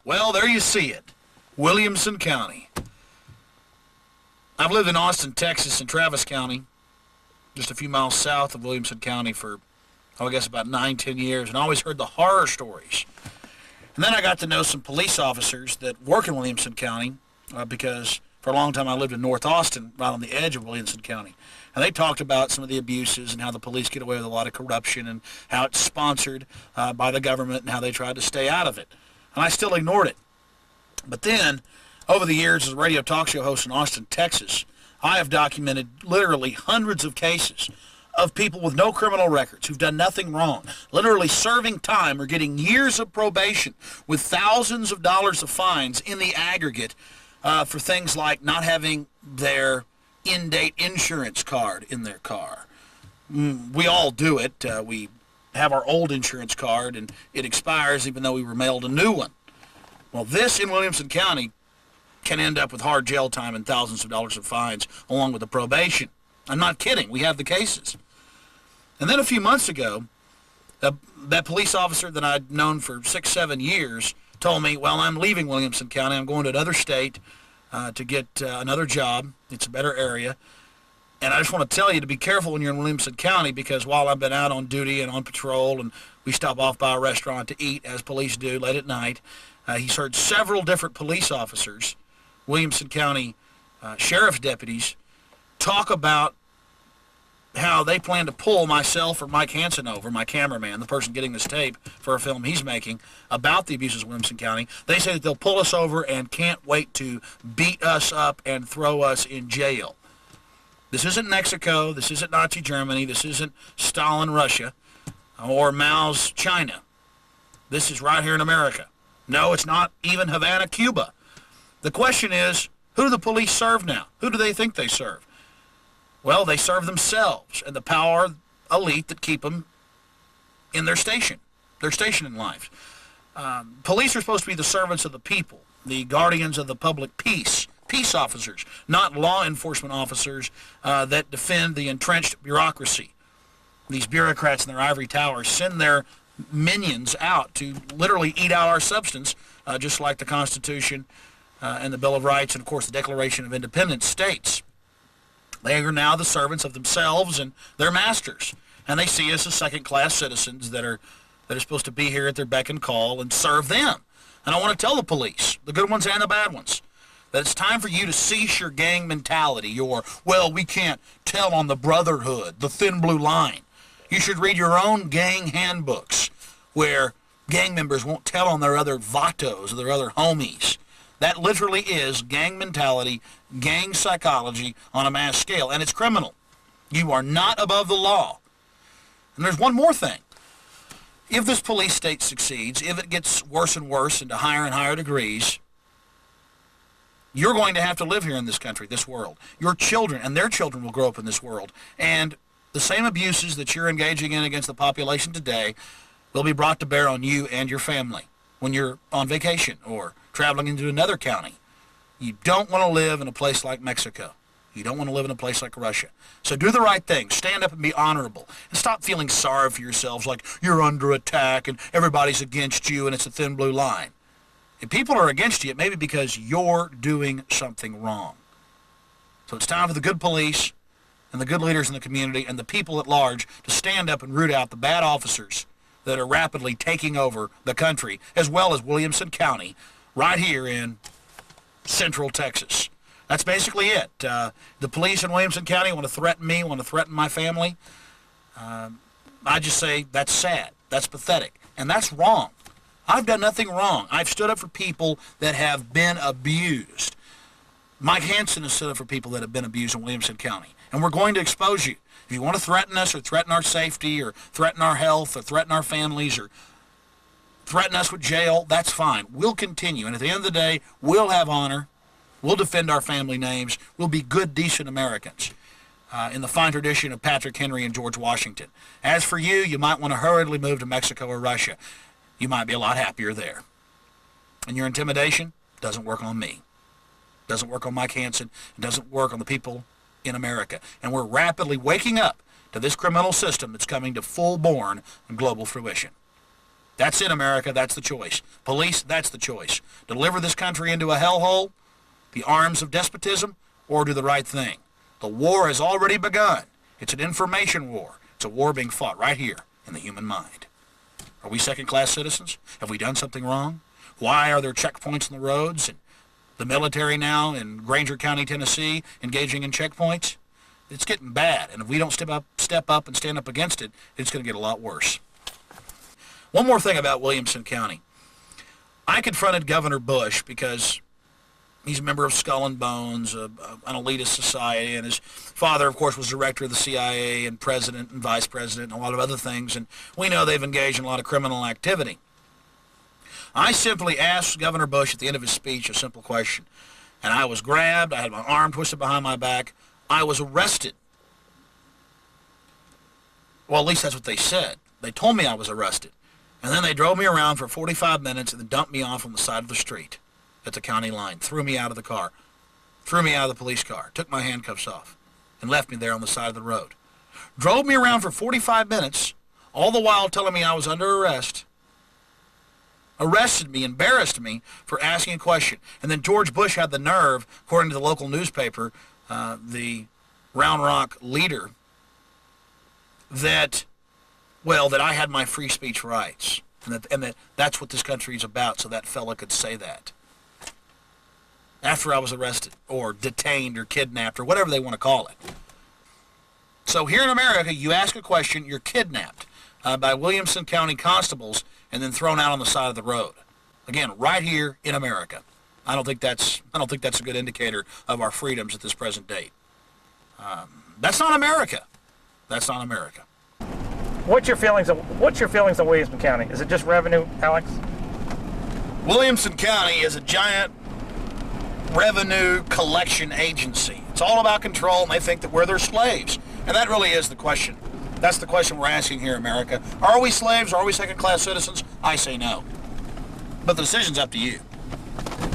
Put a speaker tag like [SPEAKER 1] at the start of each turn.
[SPEAKER 1] Well, there you see it. Williamson County. I've lived in Austin, Texas, and Travis County, just a few miles south of Williamson County for, I guess about 9-10 years, and I always heard the horror stories. And then I got to know some police officers that work in Williamson County because for a long time I lived in North Austin, right on the edge of Williamson County. And they talked about some of the abuses and how the police get away with a lot of corruption and how it's sponsored by the government and how they tried to stay out of it. And I still ignored it. But then, over the years as a radio talk show host in Austin, Texas, I have documented literally hundreds of cases of people with no criminal records who've done nothing wrong, literally serving time or getting years of probation with thousands of dollars of fines in the aggregate for things like not having their in-date insurance card in their car. We all do it. We have our old insurance card and it expires even though we were mailed a new one. Well, this in Williamson County can end up with hard jail time and thousands of dollars of fines along with the probation. I'm not kidding. We have the cases. And then a few months ago, that police officer that I'd known for 6-7 years told me, well, I'm leaving Williamson County. I'm going to another state to get another job. It's a better area. And I just want to tell you to be careful when you're in Williamson County because while I've been out on duty and on patrol and we stop off by a restaurant to eat, as police do late at night, he's heard several different police officers, Williamson County sheriff's deputies, talk about how they plan to pull myself or Mike Hansen over, my cameraman, the person getting this tape for a film he's making about the abuses of Williamson County. They say that they'll pull us over and can't wait to beat us up and throw us in jail. This isn't Mexico. This isn't Nazi Germany. This isn't Stalin Russia or Mao's China. This is right here in America. No, it's not even Havana, Cuba. The question is, who do the police serve now? Who do they think they serve? Well, they serve themselves and the power elite that keep them in their station in life. Police are supposed to be the servants of the people, the guardians of the public peace officers, not law enforcement officers that defend the entrenched bureaucracy. These bureaucrats in their ivory towers send their minions out to literally eat out our substance, just like the Constitution and the Bill of Rights and, of course, the Declaration of Independence states. They are now the servants of themselves and their masters, and they see us as second-class citizens that are supposed to be here at their beck and call and serve them. And I want to tell the police, the good ones and the bad ones, that it's time for you to cease your gang mentality, your, well, we can't tell on the brotherhood, the thin blue line. You should read your own gang handbooks where gang members won't tell on their other vatos or their other homies. That literally is gang mentality, gang psychology on a mass scale, and it's criminal. You are not above the law. And there's one more thing. If this police state succeeds, if it gets worse and worse into higher and higher degrees, you're going to have to live here in this country, this world. Your children and their children will grow up in this world. And the same abuses that you're engaging in against the population today will be brought to bear on you and your family when you're on vacation or traveling into another county. You don't want to live in a place like Mexico. You don't want to live in a place like Russia. So do the right thing. Stand up and be honorable. And stop feeling sorry for yourselves like you're under attack and everybody's against you and it's a thin blue line. If people are against you, it may be because you're doing something wrong. So it's time for the good police and the good leaders in the community and the people at large to stand up and root out the bad officers that are rapidly taking over the country, as well as Williamson County, right here in central Texas. That's basically it. The police in Williamson County want to threaten me, want to threaten my family. I just say that's sad, that's pathetic, and that's wrong. I've done nothing wrong. I've stood up for people that have been abused. Mike Hansen has stood up for people that have been abused in Williamson County, and we're going to expose you. If you want to threaten us or threaten our safety or threaten our health or threaten our families or threaten us with jail, that's fine. We'll continue, and at the end of the day, we'll have honor. We'll defend our family names. We'll be good, decent Americans in the fine tradition of Patrick Henry and George Washington. As for you, you might want to hurriedly move to Mexico or Russia. You might be a lot happier there. And your intimidation doesn't work on me. Doesn't work on Mike Hansen. It doesn't work on the people in America. And we're rapidly waking up to this criminal system that's coming to full-born global fruition. That's it, America. That's the choice. Police, that's the choice. Deliver this country into a hellhole, the arms of despotism, or do the right thing. The war has already begun. It's an information war. It's a war being fought right here in the human mind. Are we second-class citizens? Have we done something wrong? Why are there checkpoints on the roads and the military now in Granger County, Tennessee, engaging in checkpoints? It's getting bad, and if we don't step up and stand up against it, it's going to get a lot worse. One more thing about Williamson County. I confronted Governor Bush because he's a member of Skull and Bones, an elitist society, and his father, of course, was director of the CIA and president and vice president and a lot of other things, and we know they've engaged in a lot of criminal activity. I simply asked Governor Bush at the end of his speech a simple question, and I was grabbed, I had my arm twisted behind my back, I was arrested. Well, at least that's what they said. They told me I was arrested. And then they drove me around for 45 minutes and then dumped me off on the side of the street at the county line, threw me out of the car, threw me out of the police car, took my handcuffs off, and left me there on the side of the road. Drove me around for 45 minutes, all the while telling me I was under arrest, arrested me, embarrassed me for asking a question. And then George Bush had the nerve, according to the local newspaper, the Round Rock Leader, that I had my free speech rights, and that's what this country is about, so that fella could say that. After I was arrested, or detained, or kidnapped, or whatever they want to call it. So here in America, you ask a question, you're kidnapped by Williamson County constables, and then thrown out on the side of the road. Again, right here in America. I don't think that's a good indicator of our freedoms at this present date. That's not America. That's not America.
[SPEAKER 2] What's your feelings on Williamson County? Is it just revenue, Alex?
[SPEAKER 1] Williamson County is a giant revenue collection agency. It's all about control, and they think that we're their slaves. And that really is the question. That's the question we're asking here in America. Are we slaves? Are we second-class citizens? I say no. But the decision's up to you.